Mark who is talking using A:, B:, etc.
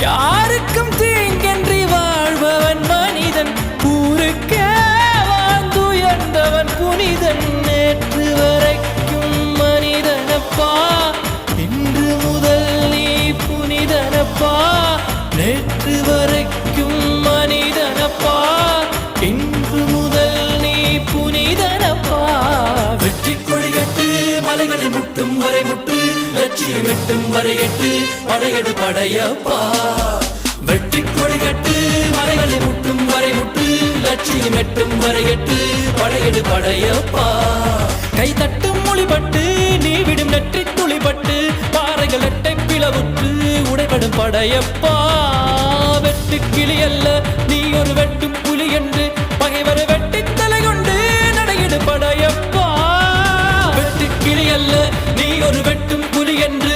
A: யாருக்கும் தீங்கன்றி வாழ்பவன் மனிதன், ஊருக்கே வாழ்ந்துயர்ந்தவன் புனிதன். நேற்று வரைக்கும் மனிதனப்பா, இன்று முதல் நீ புனிதனப்பா. நேற்று வரைக்கும் மனிதனப்பா, இன்று முதல் நீ புனிதனப்பா. வெற்றி கொடிகட்டு மலைகளை முட்டும் வரை முட்டு, லட்சியம் எட்டும் வரை எட்டு, படையெடு படையப்பா. வெற்றி கொடிகட்டு மலைகளை முட்டும் வரை முட்டு, லட்சியம் எட்டும் வரை எட்டு, படையெடு படையப்பா. கை தட்டும் மொழிபட்டு நீ விடும் நெற்றி துளிபட்டு, பாறைகள் எட்டை பிளவுற்று உடைபடும் படையப்பா. வெட்டு கிளி அல்ல நீ ஒரு வெட்டும் புலி என்று, பகைவரை வெட்டி தலை கொண்டு நடையிடு படையப்பா. வெட்டு கிளி அல்ல நீ ஒரு வெட்டும் புலி என்று,